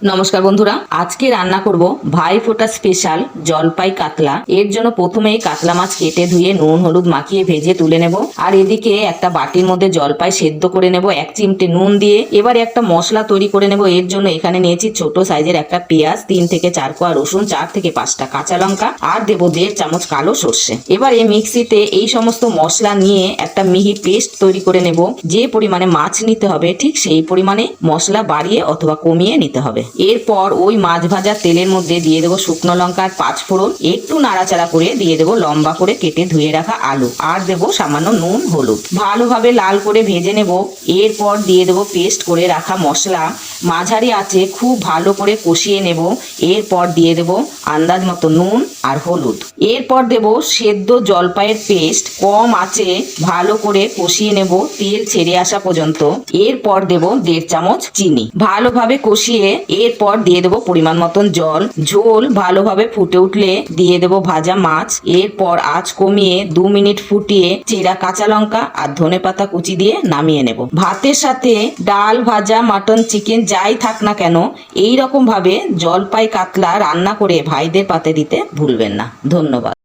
নমস্কার বন্ধুরা, আজকে রান্না করব ভাইফোঁটা স্পেশাল জলপাই কাতলা। এর জন্য প্রথমেই কাতলা মাছ কেটে ধুয়ে নুন হলুদ মাখিয়ে ভেজে তুলে নেব। আর এদিকে একটা বাটির মধ্যে জলপাই সেদ্ধ করে নেব এক চিমটে নুন দিয়ে। এবারে একটা মশলা তৈরি করে নেব। এর জন্য এখানে নিয়েছি ছোট সাইজের একটা পেঁয়াজ, 3 থেকে 4 কোয়া রসুন, 4 থেকে 5টা কাঁচা লঙ্কা, আর দেবো 1.5 চামচ কালো সর্ষে। এবারে মিক্সিতে এই সমস্ত মশলা নিয়ে একটা মিহি পেস্ট তৈরি করে নেব। যে পরিমাণে মাছ নিতে হবে ঠিক সেই পরিমাণে মশলা বাড়িয়ে অথবা কমিয়ে নিতে হবে। এরপর ওই মাছ ভাজা তেলের মধ্যে দিয়ে দেবো শুকনো লঙ্কা আর 5 ফোড়ন, একটু নাড়াচাড়া করে দিয়ে দেবো লম্বা করে কেটে ধুয়ে রাখা আলু, আর দেবো সামান্য নুন হলুদ। ভালোভাবে লাল করে ভেজে নেব। এরপর দিয়ে দেবো পেস্ট করে রাখা মশলা, মাঝারি আঁচে খুব ভালো করে কষিয়ে নেব। এরপর দিয়ে দেবো আন্দাজ মতো নুন আর হলুদ। এরপর দেবো সেদ্ধ জলপাইয়ের পেস্ট, কম আঁচে ভালো করে কষিয়ে নেব তেল ছেড়ে আসা পর্যন্ত। এরপর দেবো 1.5 চামচ চিনি। ভালোভাবে কষিয়ে এরপর দিয়ে দেবো পরিমাণ মতন জল। ঝোল ভালোভাবে ফুটে উঠলে দিয়ে দেবো ভাজা মাছ। এরপর আঁচ কমিয়ে 2 মিনিট ফুটিয়ে চেরা কাঁচা লঙ্কা আর ধনেপাতা কুচি দিয়ে নামিয়ে নেব। ভাতের সাথে ডাল, ভাজা, মাটন, চিকেন যাই থাক না কেন এই রকম ভাবে জলপাই কাতলা রান্না করে ভাইদের পাতে দিতে ভুলবেন না। ধন্যবাদ।